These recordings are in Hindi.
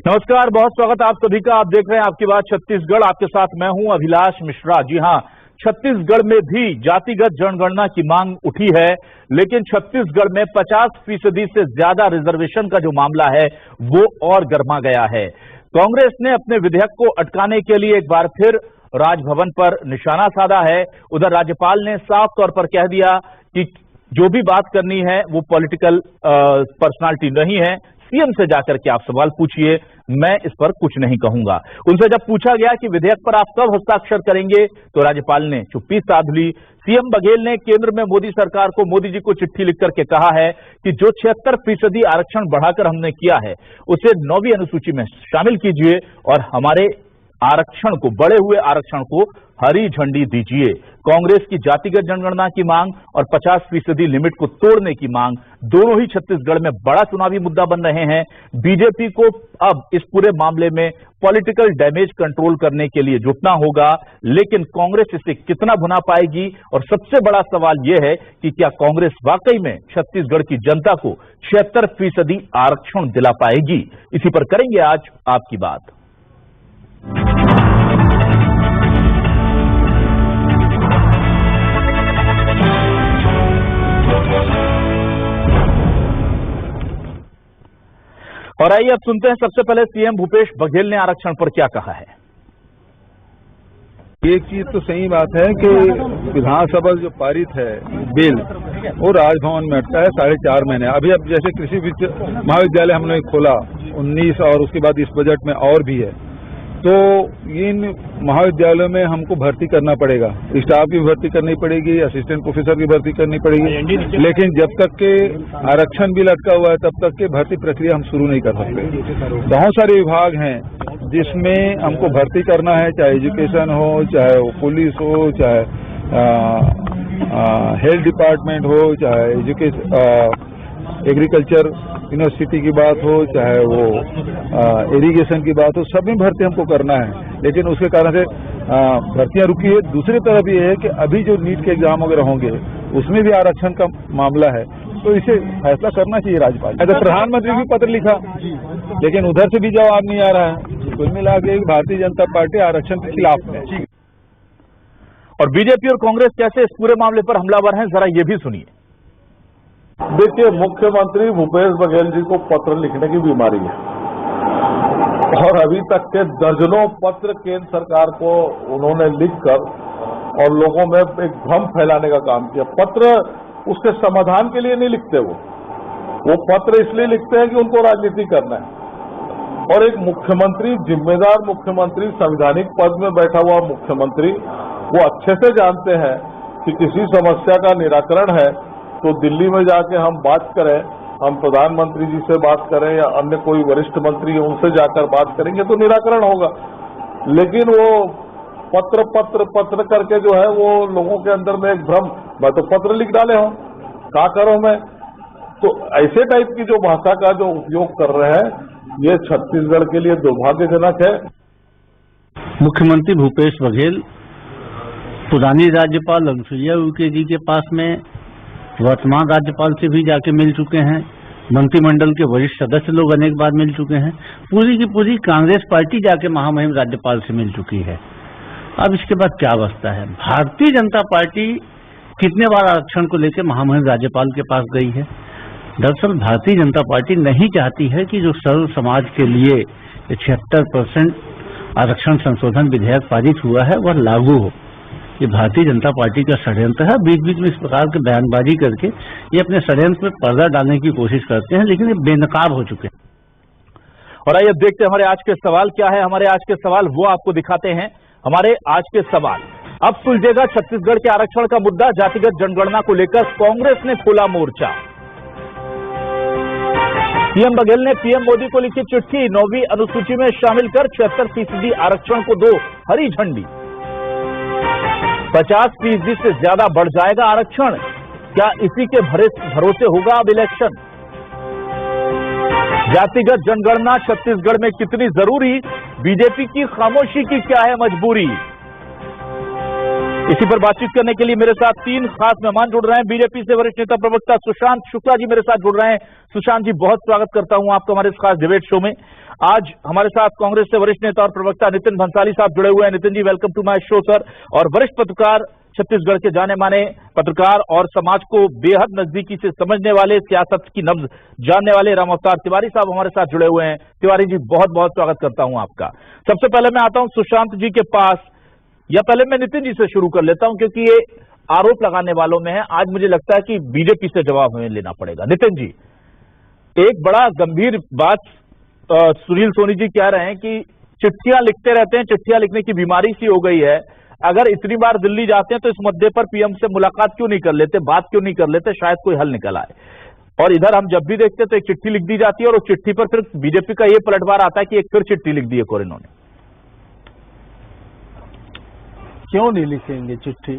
नमस्कार, बहुत स्वागत आप सभी का। आप देख रहे हैं आपकी बात छत्तीसगढ़। आपके साथ मैं हूं अभिलाष मिश्रा। जी हां, छत्तीसगढ़ में भी जातिगत जनगणना की मांग उठी है, लेकिन छत्तीसगढ़ में 50% से ज्यादा रिजर्वेशन का जो मामला है वो और गर्मा गया है। कांग्रेस ने अपने विधेयक को अटकाने के लिए एक बार फिर राजभवन पर निशाना साधा है। उधर राज्यपाल ने साफ तौर पर कह दिया कि जो भी बात करनी है वो पॉलिटिकल पर्सनालिटी नहीं है, सीएम से जाकर के आप सवाल पूछिए, मैं इस पर कुछ नहीं कहूंगा। उनसे जब पूछा गया कि विधेयक पर आप कब हस्ताक्षर करेंगे तो राज्यपाल ने चुप्पी साध ली। सीएम बघेल ने केंद्र में मोदी सरकार को, मोदी जी को चिट्ठी लिख करके कहा है कि जो 76% आरक्षण बढ़ाकर हमने किया है उसे 9वीं अनुसूची में शामिल कीजिए और हमारे आरक्षण को, बढ़े हुए आरक्षण को हरी झंडी दीजिए। कांग्रेस की जातिगत जनगणना की मांग और 50% लिमिट को तोड़ने की मांग दोनों ही छत्तीसगढ़ में बड़ा चुनावी मुद्दा बन रहे हैं। बीजेपी को अब इस पूरे मामले में पॉलिटिकल डैमेज कंट्रोल करने के लिए जुटना होगा, लेकिन कांग्रेस इसे कितना भुना पाएगी? और सबसे बड़ा सवाल यह है कि क्या कांग्रेस वाकई में छत्तीसगढ़ की जनता को 76% आरक्षण दिला पाएगी? इसी पर करेंगे आज आपकी बात। और आइए अब सुनते हैं सबसे पहले सीएम भूपेश बघेल ने आरक्षण पर क्या कहा है। एक चीज तो सही बात है कि विधानसभा जो पारित है बिल वो राजभवन में अटका है 4.5 महीने। अभी अब जैसे कृषि महाविद्यालय हमने खोला 19 और उसके बाद इस बजट में और भी है, तो इन महाविद्यालयों में हमको भर्ती करना पड़ेगा, स्टाफ की भर्ती करनी पड़ेगी, असिस्टेंट प्रोफेसर की भर्ती करनी पड़ेगी, लेकिन जब तक के आरक्षण बिल अटका हुआ है तब तक के भर्ती प्रक्रिया हम शुरू नहीं कर सकते। बहुत सारे विभाग हैं जिसमें हमको भर्ती करना है, चाहे एजुकेशन हो, चाहे वो पुलिस हो, चाहे हेल्थ डिपार्टमेंट हो, चाहे एग्रीकल्चर यूनिवर्सिटी की बात हो, चाहे वो इरिगेशन की बात हो, सब में भर्ती हमको करना है। लेकिन उसके कारण से भर्तियां रुकी है। दूसरी तरफ ये है कि अभी जो नीट के एग्जाम वगैरह होंगे उसमें भी आरक्षण का मामला है, तो इसे फैसला करना चाहिए राज्यपाल। तो प्रधानमंत्री भी पत्र लिखा, लेकिन उधर से भी जवाब नहीं आ रहा है। कुल मिला के भारतीय जनता पार्टी आरक्षण के खिलाफ है। और बीजेपी और कांग्रेस कैसे इस पूरे मामले पर हमलावर हैं, जरा ये भी सुनिए। देखिए, मुख्यमंत्री भूपेश बघेल जी को पत्र लिखने की बीमारी है और अभी तक के दर्जनों पत्र केंद्र सरकार को उन्होंने लिखकर और लोगों में एक भ्रम फैलाने का काम किया। पत्र उसके समाधान के लिए नहीं लिखते, वो पत्र इसलिए लिखते हैं कि उनको राजनीति करना है। और एक मुख्यमंत्री, जिम्मेदार मुख्यमंत्री, संवैधानिक पद में बैठा हुआ मुख्यमंत्री, वो अच्छे से जानते हैं कि किसी समस्या का निराकरण है तो दिल्ली में जाके हम बात करें, हम प्रधानमंत्री जी से बात करें या अन्य कोई वरिष्ठ मंत्री है उनसे जाकर बात करेंगे तो निराकरण होगा। लेकिन वो पत्र करके जो है वो लोगों के अंदर में एक भ्रम, मैं तो पत्र लिख डाले हूं, क्या करो मैं, तो ऐसे टाइप की जो भाषा का जो उपयोग कर रहे हैं ये छत्तीसगढ़ के लिए दुर्भाग्यजनक है। मुख्यमंत्री भूपेश बघेल पुरानी राज्यपाल अनुसुईया उइके जी के पास में, वर्तमान राज्यपाल से भी जाके मिल चुके हैं, मंत्रिमंडल के वरिष्ठ सदस्य लोग अनेक बार मिल चुके हैं, पूरी की पूरी कांग्रेस पार्टी जाके महामहिम राज्यपाल से मिल चुकी है। अब इसके बाद क्या बचता है? भारतीय जनता पार्टी कितने बार आरक्षण को लेकर महामहिम राज्यपाल के पास गई है? दरअसल भारतीय जनता पार्टी नहीं चाहती है कि जो सर्व समाज के लिए 76% आरक्षण संशोधन विधेयक पारित हुआ है वह लागू हो। ये भारतीय जनता पार्टी का षड्यंत्र है। बीच बीच में इस प्रकार के बयानबाजी करके ये अपने षड्यंत्र में पर्दा डालने की कोशिश करते हैं, लेकिन ये बेनकाब हो चुके हैं। और आइए देखते हैं हमारे आज के सवाल क्या है। हमारे आज के सवाल वो आपको दिखाते हैं। हमारे आज के सवाल, अब सुलझेगा छत्तीसगढ़ के आरक्षण का मुद्दा, जातिगत जनगणना को लेकर कांग्रेस ने खोला मोर्चा। सीएम बघेल ने पीएम मोदी को लिखी चिट्ठी, 9वीं अनुसूची में शामिल कर 76% आरक्षण को दो हरी झंडी। 50% से ज्यादा बढ़ जाएगा आरक्षण, क्या इसी के भरोसे होगा अब इलेक्शन? जातिगत जनगणना छत्तीसगढ़ में कितनी जरूरी, बीजेपी की खामोशी की क्या है मजबूरी? इसी पर बातचीत करने के लिए मेरे साथ तीन खास मेहमान जुड़ रहे हैं। बीजेपी से वरिष्ठ नेता प्रवक्ता सुशांत शुक्ला जी मेरे साथ जुड़ रहे हैं। सुशांत जी, बहुत स्वागत करता हूं आपका हमारे इस खास डिबेट शो में। आज हमारे साथ कांग्रेस से वरिष्ठ नेता और प्रवक्ता नितिन भंसाली साहब जुड़े हुए हैं। Nitin ji, welcome to my show sir. और वरिष्ठ पत्रकार, छत्तीसगढ़ के जाने माने पत्रकार और समाज को बेहद नजदीकी से समझने वाले, सियासत की नब्ज जानने वाले राम अवतार तिवारी साहब हमारे साथ जुड़े हुए हैं। तिवारी जी, बहुत बहुत स्वागत करता हूं आपका। सबसे पहले मैं आता हूं सुशांत जी के पास, या पहले मैं नितिन जी से शुरू कर लेता हूं क्योंकि ये आरोप लगाने वालों में है। आज मुझे लगता है कि बीजेपी से जवाब हमें लेना पड़ेगा। नितिन जी, एक बड़ा गंभीर बात सुनील सोनी जी कह रहे हैं कि चिट्ठियां लिखते रहते हैं, चिट्ठियां लिखने की बीमारी सी हो गई है। अगर इतनी बार दिल्ली जाते हैं तो इस मुद्दे पर पीएम से मुलाकात क्यों नहीं कर लेते, बात क्यों नहीं कर लेते, शायद कोई हल निकल आए। और इधर हम जब भी देखते हैं तो एक चिट्ठी लिख दी जाती है और उस चिट्ठी पर फिर बीजेपी का ये पलटवार आता है कि एक फिर चिट्ठी लिख दी है और इन्होंने। क्यों नहीं लिखेंगे चिट्ठी?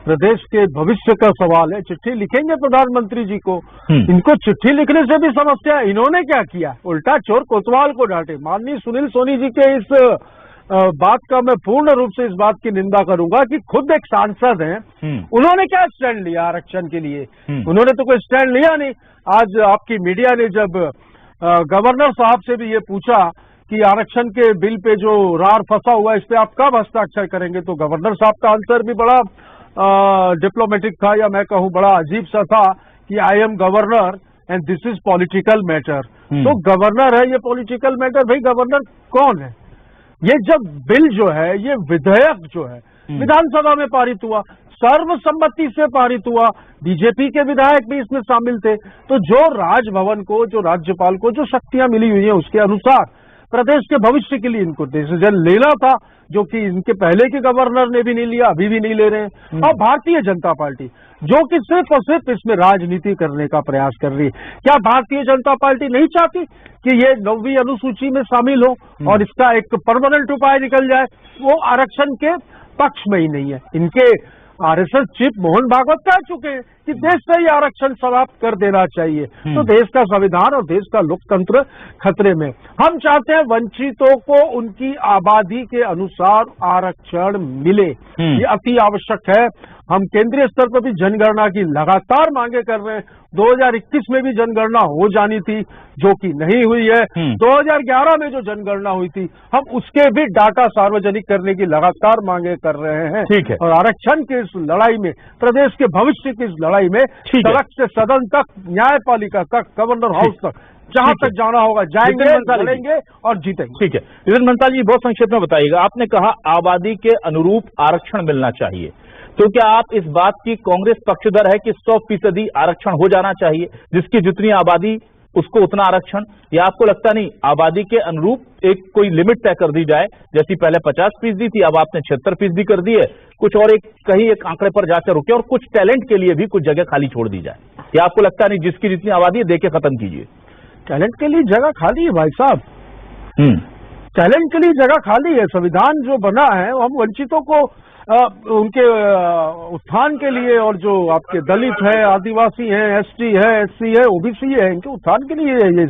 प्रदेश के भविष्य का सवाल है, चिट्ठी लिखेंगे प्रधानमंत्री जी को। इनको चिट्ठी लिखने से भी समस्या है। इन्होंने क्या किया, उल्टा चोर कोतवाल को डांटे। माननीय सुनील सोनी जी के इस बात का मैं पूर्ण रूप से इस बात की निंदा करूंगा कि खुद एक सांसद हैं, उन्होंने क्या स्टैंड लिया आरक्षण के लिए? उन्होंने तो कोई स्टैंड लिया नहीं। आज आपकी मीडिया ने जब गवर्नर साहब से भी ये पूछा कि आरक्षण के बिल पे जो रार फंसा हुआ है, इस पे आप कब हस्ताक्षर करेंगे, तो गवर्नर साहब का आंसर भी बड़ा डिप्लोमेटिक था, या मैं कहूं बड़ा अजीब सा था कि I am governor and this is political matter. तो गवर्नर है, ये पॉलिटिकल मैटर। भाई गवर्नर कौन है? ये जब बिल जो है, ये विधेयक जो है विधानसभा में पारित हुआ, सर्वसम्मति से पारित हुआ, बीजेपी के विधायक भी इसमें शामिल थे। तो जो राजभवन को, जो राज्यपाल को जो शक्तियां मिली हुई हैं, उसके अनुसार प्रदेश के भविष्य के लिए इनको डिसीजन लेना था, जो कि इनके पहले के गवर्नर ने भी नहीं लिया, अभी भी नहीं ले रहे हैं। और भारतीय जनता पार्टी जो कि सिर्फ और सिर्फ इसमें राजनीति करने का प्रयास कर रही है। क्या भारतीय जनता पार्टी नहीं चाहती कि ये 9वीं अनुसूची में शामिल हो और इसका एक परमानेंट उपाय निकल जाए? वो आरक्षण के पक्ष में ही नहीं है। इनके आरएसएस चीफ मोहन भागवत कह चुके हैं कि देश से ही आरक्षण समाप्त कर देना चाहिए। तो देश का संविधान और देश का लोकतंत्र खतरे में। हम चाहते हैं वंचितों को उनकी आबादी के अनुसार आरक्षण मिले, ये अति आवश्यक है। हम केंद्रीय स्तर पर भी जनगणना की लगातार मांगे कर रहे हैं। 2021 में भी जनगणना हो जानी थी, जो कि नहीं हुई है। 2011 में जो जनगणना हुई थी, हम उसके भी डाटा सार्वजनिक करने की लगातार मांगे कर रहे हैं। ठीक है। और आरक्षण की इस लड़ाई में, प्रदेश के भविष्य की इस लड़ाई में, सड़क से सदन तक, न्यायपालिका तक, गवर्नर हाउस तक, जहां तक जाना होगा जाएंगे, लड़ेंगे और जीतेंगे। ठीक है। नितिन भंसाली जी, बहुत संक्षेप में बताइएगा। आपने कहा आबादी के अनुरूप आरक्षण मिलना चाहिए, तो क्या आप इस बात की कांग्रेस पक्षधर है कि 100% आरक्षण हो जाना चाहिए, जिसकी जितनी आबादी उसको उतना आरक्षण, या आपको लगता नहीं आबादी के अनुरूप एक कोई लिमिट तय कर दी जाए, जैसी पहले 50% थी, अब आपने 76% कर दी है, कुछ और एक कहीं एक आंकड़े पर जाकर रुके और कुछ टैलेंट के लिए भी कुछ जगह खाली छोड़ दी जाए? या आपको लगता नहीं जिसकी जितनी आबादी है देके खत्म कीजिए? टैलेंट के लिए जगह खाली है भाई साहब, टैलेंट के लिए जगह खाली है। संविधान जो बना है हम वंचितों को उनके उत्थान के लिए, और जो आपके दलित है, आदिवासी है, एसटी है, एससी है, ओबीसी है, इनके उत्थान के लिए ये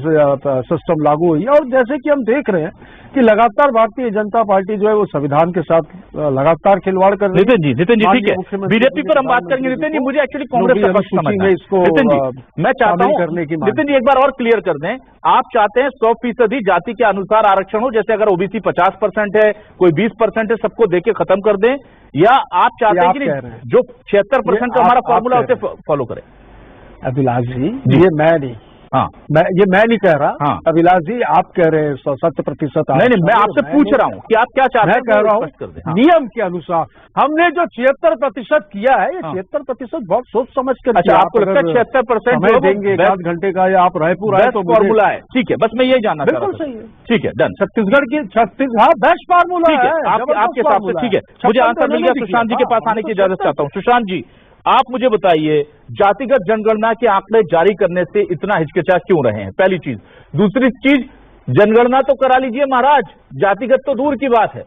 सिस्टम लागू हुई है। और जैसे कि हम देख रहे हैं कि लगातार भारतीय जनता पार्टी जो है वो संविधान के साथ लगातार खिलवाड़ कर रही है। नितिन जी, ठीक है, बीजेपी पर हम बात करेंगे। नितिन जी, मुझे एक्चुअली कांग्रेस का पक्ष समझना है इसको। नितिन जी, मैं चाहता हूं नितिन जी एक बार और क्लियर कर दें, आप चाहते हैं 100% जाति के अनुसार आरक्षण हो, जैसे अगर ओबीसी 50% है, कोई 20% है, सबको देके खत्म कर दें, या आप चाहते हैं कि जो 76% का हमारा फॉर्मूला उसे फॉलो करें? अभिलाष जी, ये मैं नहीं, हाँ, ये मैं नहीं कह रहा। हाँ। अभिलाष जी, आप कह रहे हैं 100% नहीं, मैं आपसे पूछ रहा हूँ कि आप क्या चाहते हैं? मैं कह रहा हूँ नियम के अनुसार हमने जो 76% किया है, ये 76% बहुत सोच समझ कर। अच्छा, आपको लगता है 76% देंगे 7 घंटे का, या आप रायपुर आए तो फॉर्मूला है? ठीक है, बस मैं यही जानना चाह रहा हूं। बिल्कुल सही है, ठीक है, डन। छत्तीसगढ़ की बेस्ट फार्मूला है आपके हिसाब से। ठीक है, मुझे आंसर मिल गया। सुशांत जी के पास आने की इजाजत चाहता हूँ। सुशांत जी, आप मुझे बताइए, जातिगत जनगणना के आंकड़े जारी करने से इतना हिचकिचा क्यों रहे हैं? पहली चीज। दूसरी चीज, जनगणना तो करा लीजिए महाराज, जातिगत तो दूर की बात है।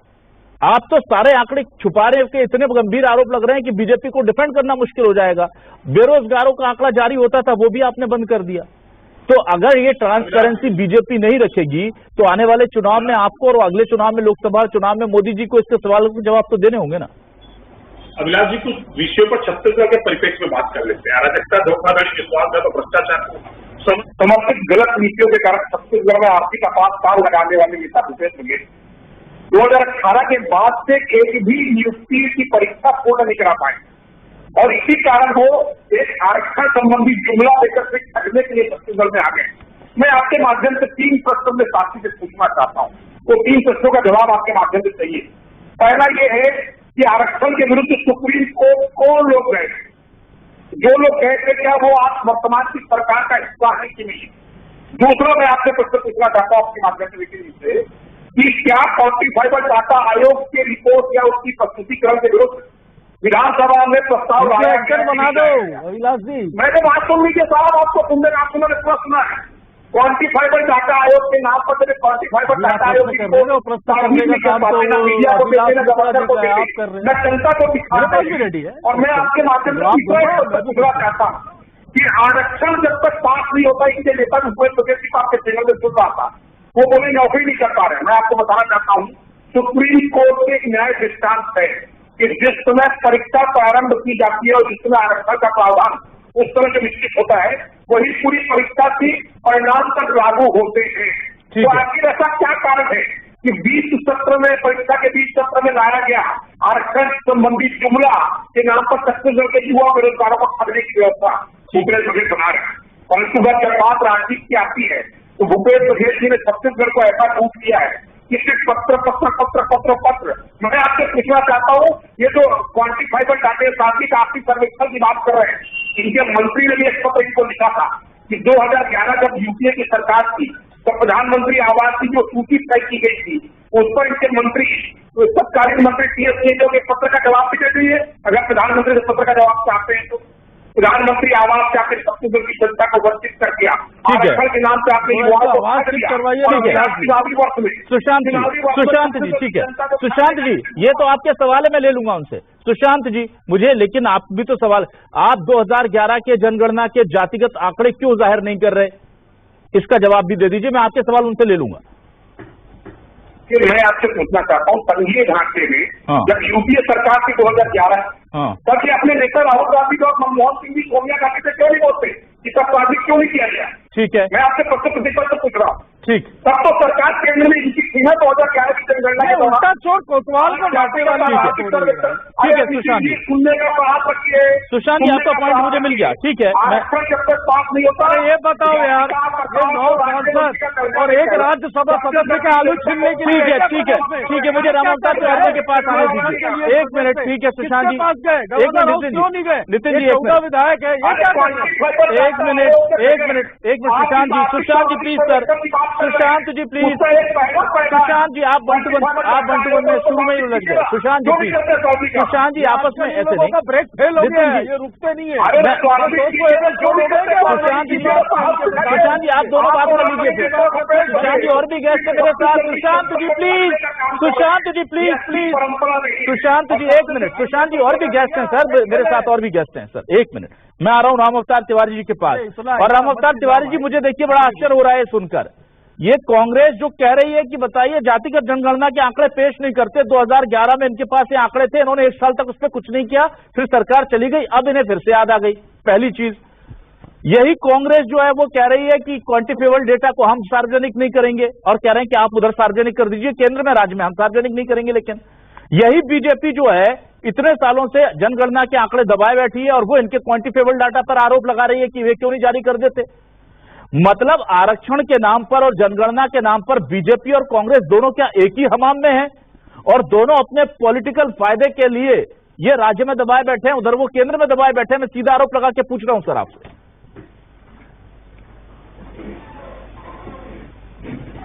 आप तो सारे आंकड़े छुपा रहे के इतने गंभीर आरोप लग रहे हैं कि बीजेपी को डिफेंड करना मुश्किल हो जाएगा। बेरोजगारों का आंकड़ा जारी होता था, वो भी आपने बंद कर दिया। तो अगर ये ट्रांसपेरेंसी बीजेपी नहीं रखेगी तो आने वाले चुनाव में आपको और अगले चुनाव में, लोकसभा चुनाव में, मोदी जी को इसके सवालों के जवाब तो देने होंगे ना। अभिलाष जी, कुछ विषयों पर छत्तीसगढ़ के परिप्रेक्ष्य में बात कर लेते हैं। अराजकता, धोखाधड़ी, विश्वासघात और भ्रष्टाचार को समर्पित गलत नीतियों के कारण छत्तीसगढ़ में आर्थिक आपातकाल लगाने वाले नेता भूपेश बघेल 2018 के बाद से एक भी नियुक्ति की परीक्षा पूर्ण नहीं करा पाए और इसी कारण वो एक आरक्षण संबंधी जुमला लेकर के ठगने के लिए छत्तीसगढ़ में आ गए। मैं आपके माध्यम से 3 प्रश्नों में साथी से पूछना चाहता हूँ, तो 3 प्रश्नों का जवाब आपके माध्यम से चाहिए। पहला ये है कि आरक्षण के विरुद्ध सुप्रीम कोर्ट कौन लोग गए थे? जो लोग गए थे क्या वो आप वर्तमान की सरकार का हिस्सा है कि नहीं? दूसरा मैं आपसे प्रश्न पूछना चाहता हूँ आपके माध्यम से लेकिन इससे कि क्या क्वांटिफाइबल डाटा आयोग की रिपोर्ट या उसकी प्रस्तुतिकरण के विरुद्ध विधानसभा में प्रस्ताव लाया बना दो अभिलाष जी। मैंने बात सुन लीजिए साहब, आपको सुनने आप सुनने प्रश्न है क्वांटिफाइबल डाटा आयोग के नाम पर मेरे क्वांटिफाइबल डाटा आयोग की मैं जनता को दिखा रेडी है और मैं आपके माध्यम से पूछना चाहता हूँ कि आरक्षण जब तक पास नहीं होता, इसके नेता भूपेश बघेल जी को आपके चैनल में सुन रहा था, वो बोले नौकरी नहीं कर पा रहे। मैं आपको बताना चाहता हूँ सुप्रीम कोर्ट के एक न्याय दृष्टांत है कि जिस समय परीक्षा प्रारंभ की जाती है और जिस समय आरक्षण का प्रावधान उस तरह से निश्चित होता है, वही पूरी परीक्षा की परिणाम तक लागू होते हैं। तो आखिर ऐसा क्या कारण है कि 20 सत्र में परीक्षा के 20 सत्र में लाया गया आरक्षण संबंधी जुमला के नाम पर छत्तीसगढ़ के युवा बेरोजगारों को ठगने की व्यवस्था भूपेश बघेल बना रहे हैं। परंतु जब बात राजनीति की आती है तो भूपेश बघेल जी ने छत्तीसगढ़ को ऐसा टूट किया है कि सिर्फ पत्र। मैं आपसे पूछना चाहता हूँ, ये जो क्वांटिफाइबल डाटे साथी का आर्थिक सर्वेक्षण की बात कर रहे हैं, इनके मंत्री ने भी एक पत्र इनको लिखा था कि 2011 जब यूपीए की सरकार थी तो प्रधानमंत्री आवास की जो सूची तय की गई थी उस पर इनके मंत्री तत्कालीन मंत्री टीएस सिंह के पत्र का जवाब भी दे दीजिए। अगर प्रधानमंत्री से पत्र का जवाब चाहते हैं तो प्रधानमंत्री आवास से आपने छत्तीसगढ़ की जनता को वंचित कर दिया, आरक्षण के नाम से आपने युवाओं को आवाज करवाइए। सुशांत जी, ठीक है सुशांत जी, ये तो आपके सवाल है, मैं ले लूंगा उनसे। सुशांत जी मुझे, लेकिन आप भी तो सवाल, आप 2011 के जनगणना के जातिगत आंकड़े क्यों जाहिर नहीं कर रहे, इसका जवाब भी दे दीजिए, मैं आपके सवाल उनसे ले लूंगा। कि मैं आपसे पूछना चाहता हूँ संघीय ढांचे में जब यूपीए सरकार थी 2011 तब ये अपने नेता राहुल गांधी और मनमोहन सिंह जी सोनिया गांधी से क्यों नहीं बोलते कि तब साजिश क्यों नहीं किया गया? ठीक है, मैं आपसे प्रश्न प्रतिपक्ष से पूछ रहा हूँ। ठीक, तब तो सरकार केंद्र में इनकी थी ना 2011 की जनगणना के उल्टा चोर कोतवाल को डांटे वाली ठीक है सुशांत जी, सुनने का प्रयास रखिए। सुशांत जी आपका पॉइंट मुझे मिल गया, ठीक है। आरक्षण जब तक पास नहीं होता, ये बताओ यार, ये 9 सांसद और एक राज्यसभा सदस्य के आलू छीनने के लिए, ठीक है, मुझे राम अवतार तिवारी के पास आने दीजिए, 1 मिनट। ठीक है सुशांत जी, नितिन जी, विधायक है, 1 minute Sushant ji please sir, Sushant ji please, Sushant ji आप बंटू में शुरू में ही उलझ गए। सुशांत जी प्लीज, सुशांत जी आपस में ऐसे नहीं, ब्रेक फेल हो गया है, ये रुकते नहीं है। सुशांत जी आप दोनों बात कर लीजिए फिर। सुशांत जी और भी गेस्ट मेरे साथ, Sushant ji please, Sushant ji please, Sushant ji 1 minute, Sushant ji और भी गेस्ट हैं सर, मेरे साथ और भी गेस्ट हैं सर, 1 मिनट, मैं आ रहा हूँ राम अवतार तिवारी जी के पास। और राम अवतार तिवारी जी मुझे देखिए बड़ा आश्चर्य हो रहा है सुनकर, ये कांग्रेस जो कह रही है कि बताइए जातिगत जनगणना के आंकड़े पेश नहीं करते, 2011 में इनके पास ये आंकड़े थे, इन्होंने 1 साल तक उस पर कुछ नहीं किया, फिर सरकार चली गई, अब इन्हें फिर से याद आ गई। पहली चीज यही कांग्रेस जो है वो कह रही है कि क्वांटिफाइबल डेटा को हम सार्वजनिक नहीं करेंगे और कह रहे हैं कि आप उधर सार्वजनिक कर दीजिए, केंद्र में राज्य में हम सार्वजनिक नहीं करेंगे। लेकिन यही बीजेपी जो है इतने सालों से जनगणना के आंकड़े दबाए बैठी है और वो इनके क्वांटिफाइबल डाटा पर आरोप लगा रही है कि वे क्यों नहीं जारी कर देते। मतलब आरक्षण के नाम पर और जनगणना के नाम पर बीजेपी और कांग्रेस दोनों क्या एक ही हमाम में हैं और दोनों अपने पॉलिटिकल फायदे के लिए ये राज्य में दबाए बैठे हैं, उधर वो केंद्र में दबाए बैठे हैं। मैं सीधा आरोप लगा के पूछ रहा हूं सर आपसे।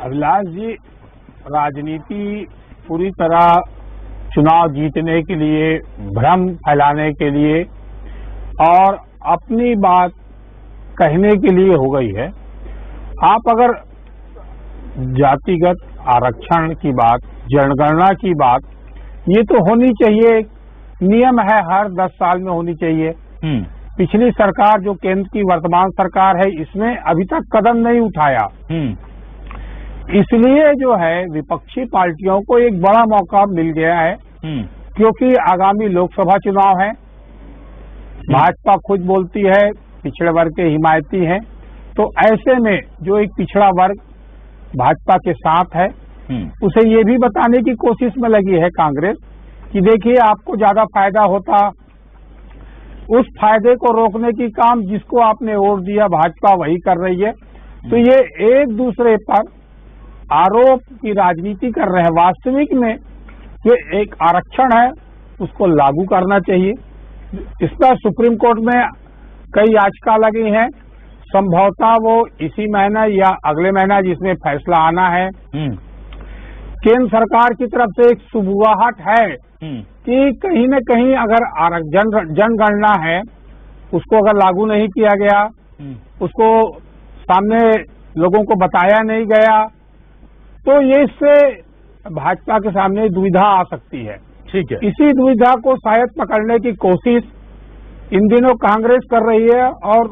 अभिलाष जी, राजनीति पूरी तरह चुनाव जीतने के लिए, भ्रम फैलाने के लिए और अपनी बात कहने के लिए हो गई है। आप अगर जातिगत आरक्षण की बात, जनगणना की बात, ये तो होनी चाहिए, नियम है, हर 10 साल में होनी चाहिए। पिछली सरकार जो केंद्र की वर्तमान सरकार है इसने अभी तक कदम नहीं उठाया, इसलिए जो है विपक्षी पार्टियों को एक बड़ा मौका मिल गया है क्योंकि आगामी लोकसभा चुनाव है, भाजपा खुद बोलती है पिछड़े वर्ग के हिमायती हैं, तो ऐसे में जो एक पिछड़ा वर्ग भाजपा के साथ है उसे ये भी बताने की कोशिश में लगी है कांग्रेस कि देखिए आपको ज्यादा फायदा होता, उस फायदे को रोकने की काम जिसको आपने वोट दिया भाजपा वही कर रही है। तो ये एक दूसरे पर आरोप की राजनीति कर रहे हैं। वास्तविक में जो एक आरक्षण है उसको लागू करना चाहिए। इस पर सुप्रीम कोर्ट में कई याचिका लगी हैं, संभवतः वो इसी महीना या अगले महीना जिसमें फैसला आना है। केंद्र सरकार की तरफ से एक सुबुआहट है कि कहीं न कहीं अगर जनगणना है उसको अगर लागू नहीं किया गया, उसको सामने लोगों को बताया नहीं गया, तो ये इससे भाजपा के सामने दुविधा आ सकती है। ठीक है, इसी दुविधा को शायद पकड़ने की कोशिश इन दिनों कांग्रेस कर रही है और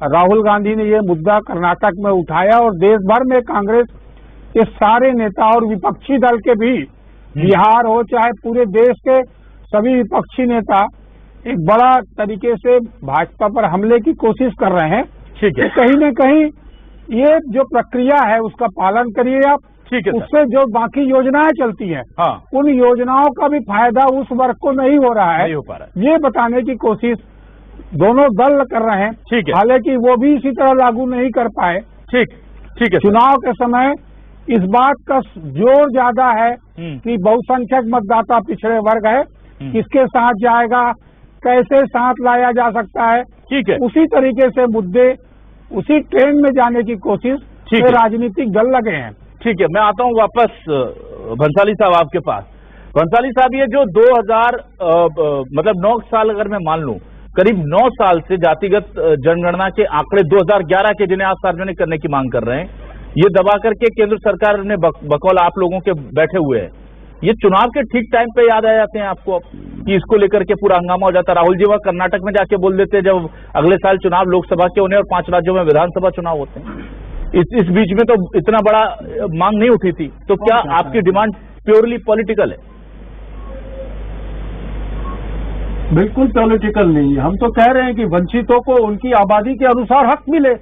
राहुल गांधी ने ये मुद्दा कर्नाटक में उठाया और देश भर में कांग्रेस के सारे नेता और विपक्षी दल के भी, बिहार हो चाहे पूरे देश के सभी विपक्षी नेता एक बड़ा तरीके से भाजपा पर हमले की कोशिश कर रहे हैं। ठीक है, तो कहीं न कहीं ये जो प्रक्रिया है उसका पालन करिए आप। ठीक है, उससे जो बाकी योजनाएं चलती हैं, हाँ, उन योजनाओं का भी फायदा उस वर्ग को नहीं हो रहा है, नहीं हो पा रहा है। ये बताने की कोशिश दोनों दल कर रहे हैं। ठीक है, हालांकि वो भी इसी तरह लागू नहीं कर पाए। ठीक ठीक है, चुनाव के समय इस बात का जोर ज्यादा है कि बहुसंख्यक मतदाता पिछड़े वर्ग है, किसके साथ जाएगा, कैसे साथ लाया जा सकता है। ठीक है, उसी तरीके से मुद्दे उसी ट्रेंड में जाने की कोशिश ठीक में है। राजनीतिक दल लगे हैं। ठीक है, मैं आता हूं वापस भंसाली साहब आपके पास। भंसाली साहब, ये जो 2000 मतलब 9 साल अगर मैं मान लूं, करीब 9 साल से जातिगत जनगणना के आंकड़े 2011 के जिन्हें आप सार्वजनिक करने की मांग कर रहे हैं, ये दबा करके केंद्र सरकार ने बकौल आप लोगों के बैठे हुए हैं। ये चुनाव के ठीक टाइम पे याद आ जाते हैं आपको कि इसको लेकर के पूरा हंगामा हो जाता है। राहुल जी वह कर्नाटक में जाके बोल देते हैं जब अगले साल चुनाव लोकसभा के होने और 5 राज्यों में विधानसभा चुनाव होते हैं। इस बीच में तो इतना बड़ा मांग नहीं उठी थी, तो क्या आपकी डिमांड प्योरली पॉलिटिकल है? बिल्कुल पॉलिटिकल नहीं है। हम तो कह रहे हैं कि वंचितों को उनकी आबादी के अनुसार हक मिले,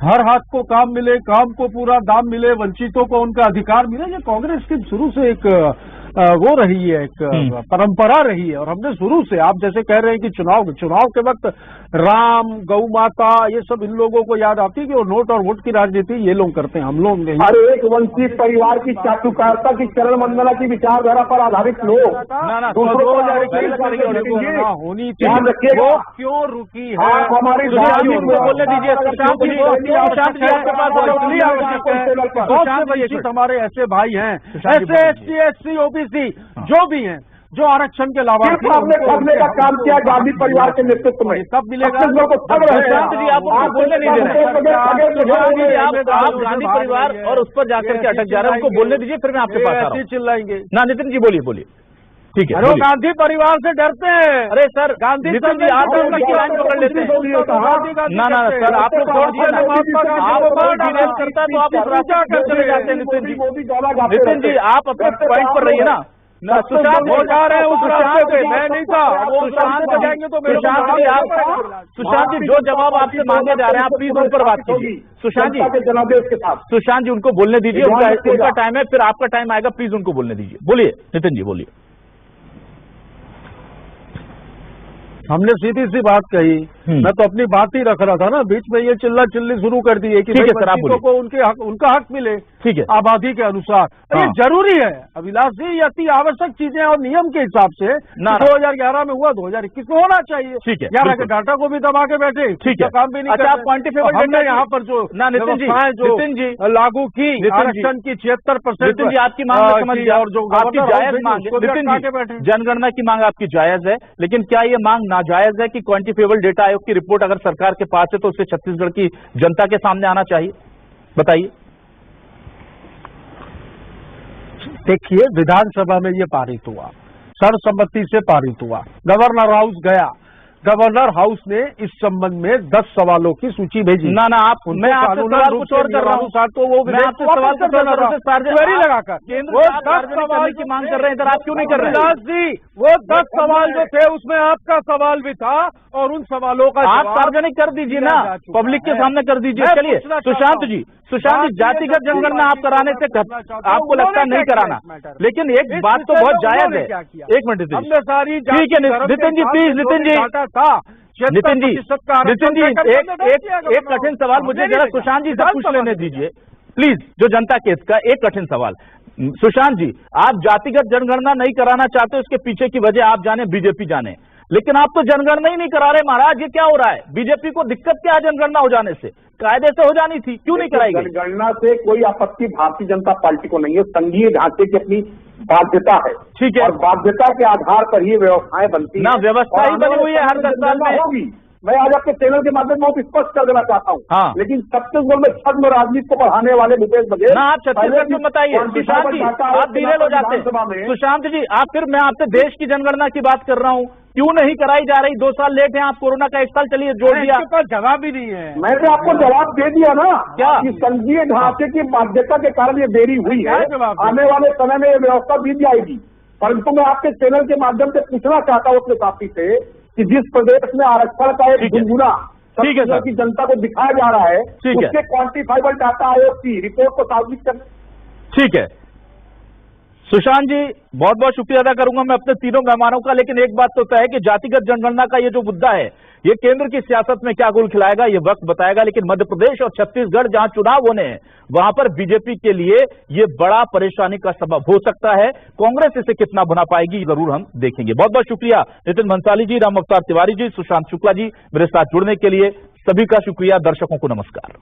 हर हाथ को काम मिले, काम को पूरा दाम मिले, वंचितों को उनका अधिकार मिले। ये कांग्रेस की शुरू से एक वो रही है, एक परंपरा रही है। और हमने शुरू से, आप जैसे कह रहे हैं कि चुनाव के वक्त राम, गौ माता, ये सब इन लोगों को याद आती है कि वो नोट और वोट की राजनीति ये लोग करते हैं, हम लोग नहीं। हर एक वंचित परिवार की चाटुकारिता की चरण वंदना की विचारधारा पर आधारित लोग दूसरों को होनी ध्यान रखिएगा। वो क्यों रुकी है? आप हमारी सुशांत जी को बोलने दीजिए। सुशांत जी आपके पास वंचित हमारे ऐसे भाई हैं, ऐसे SC, SC, OBC जो भी हैं, जो आरक्षण के लाभार्थी आपने करने का काम किया गांधी परिवार के नेतृत्व में, कब मिलेगा? सुशांत जी आप उनको बोलने नहीं दे रहे हैं। आप गांधी परिवार और उस पर जाकर के अटक जा रहे हैं, उनको बोलने दीजिए, फिर मैं आपके पास आ रहा हूं। चिल्लाएंगे ना नितिन जी बोलिए। ठीक है, अरे वो गांधी परिवार से डरते हैं। अरे सर, गांधी नितिन जी आप लोग की लाइन पकड़ लेते हैं। ना सर, आप लोग छोड़िए ना, आप करता तो आप उस रास्ते पर चले जाते हैं। नितिन जी आप अपने पॉइंट पर रहिए ना। सुशांत हो जा रहे हैं उस रास्ते पे, मैं नहीं था। सुशांत जी जो जवाब आपसे मांगे जा रहे हैं, आप प्लीज उन पर बात कीजिए। सुशांत जी, जनादेश के साथ सुशांत जी उनको बोलने दीजिए, उनका टाइम है, फिर आपका टाइम आएगा, प्लीज उनको बोलने दीजिए। बोलिए नितिन जी, बोलिए। हमने सीधी सी बात कही, मैं तो अपनी बात ही रख रहा था ना, बीच में ये चिल्ला चिल्ली शुरू कर दी है कि वंचितों को उनका हक मिले, ठीक है, आबादी के अनुसार। ये जरूरी है अभिलाष जी, ये अति आवश्यक चीजें और नियम के हिसाब से 2011 में हुआ, 2021 में होना चाहिए। ठीक है, 11 के डाटा को भी दबा के बैठे, ठीक है, काम भी नहीं अच्छा, आप क्वांटिफाइबल हमने यहाँ पर जो नितिन जी लागू की आरक्षण की 76%। नितिन जी आपकी मांग समझ गया, और जो आपकी जायज मांग है नितिन जी, जनगणना की मांग आपकी जायज है, लेकिन क्या ये मांग नाजायज है कि क्वांटिफाइबल डेटा आयोग की रिपोर्ट अगर सरकार के पास है तो उससे छत्तीसगढ़ की जनता के सामने आना चाहिए? बताइए। देखिए, विधानसभा में ये पारित हुआ, सर्वसम्मति से पारित हुआ, गवर्नर हाउस गया, गवर्नर हाउस ने इस संबंध में 10 सवालों की सूची भेजी। ना आप मैं आपसे सवाल कुछ और कर रहा हूँ, तो वो मैं आपसे सवाल कुछ और कर रहा हूँ, लगाकर केंद्र वो 10 सवाल की मांग कर रहे हैं, इधर आप क्यों नहीं कर रहे हैं? अविनाश जी, वो 10 सवाल जो थे उसमें आपका सवाल भी था और उन सवालों का आप सार्वजनिक कर दीजिए ना, पब्लिक के सामने कर दीजिए। चलिए सुशांत जी, जातिगत जनगणना आप कराने से आपको लगता है नहीं कराना, लेकिन एक बात तो बहुत जायज है। एक मिनट हमने सारी ठीक है नितिन जी, प्लीज नितिन जी, एक कठिन सवाल मुझे जरा सुशांत जी से पूछ लेने दीजिए प्लीज, जो जनता के हित का एक कठिन सवाल। सुशांत जी, आप जातिगत जनगणना नहीं कराना चाहते, उसके पीछे की वजह आप जाने, बीजेपी जाने, लेकिन आप तो जनगणना ही नहीं करा रहे महाराज, ये क्या हो रहा है? बीजेपी को दिक्कत क्या है जनगणना हो जाने से? कायदे से हो जानी थी, क्यों नहीं कराई गई? जनगणना से कोई आपत्ति भारतीय जनता पार्टी को नहीं है, संघीय ढांचे की अपनी बाध्यता है, ठीक है, और बाध्यता के आधार पर ही व्यवस्थाएं बनती ना, व्यवस्था ही बनी हुई है हर 10 साल में होगी। मैं आज आपके चैनल के माध्यम से बहुत स्पष्ट कर देना चाहता हूँ, हाँ। लेकिन छत्तीसगढ़ में छद्म राजनीति को बढ़ाने वाले भूपेश बघेल ना, आप छत्तीसगढ़ में बताइए सुशांत जी, आप डीरेल हो जाते हैं। सुशांत जी, आप फिर मैं आपसे देश की जनगणना की बात कर रहा हूँ, क्यों नहीं कराई जा रही? 2 साल लेट है, आप कोरोना का 1 साल चलिए जोड़ दिया, जवाब ही नहीं है। मैंने आपको जवाब दे दिया ना, क्या? कि संघीय ढांचे की बाध्यता के कारण ये देरी हुई है, आने वाले समय में ये व्यवस्था दी जाएगी। परंतु मैं आपके चैनल के माध्यम से पूछना चाहता हूँ अपने साथी से कि जिस प्रदेश में आरक्षण का एक गुनगुना छत्तीसगढ़ की जनता को दिखाया जा रहा है, उसके क्वांटिफाइबल डाटा आयोग की रिपोर्ट को सार्वजनिक करना। ठीक है सुशांत जी, बहुत बहुत शुक्रिया अदा करूंगा मैं अपने तीनों मेहमानों का, लेकिन एक बात तो तय है कि जातिगत जनगणना का ये जो मुद्दा है, ये केंद्र की सियासत में क्या गुल खिलाएगा ये वक्त बताएगा, लेकिन मध्य प्रदेश और छत्तीसगढ़ जहां चुनाव होने हैं वहां पर बीजेपी के लिए ये बड़ा परेशानी का सबब हो सकता है। कांग्रेस इसे कितना बना पाएगी जरूर हम देखेंगे। बहुत बहुत शुक्रिया नितिन भंसाली जी, राम अवतार तिवारी जी, सुशांत शुक्ला जी, मेरे साथ जुड़ने के लिए सभी का शुक्रिया। दर्शकों को नमस्कार।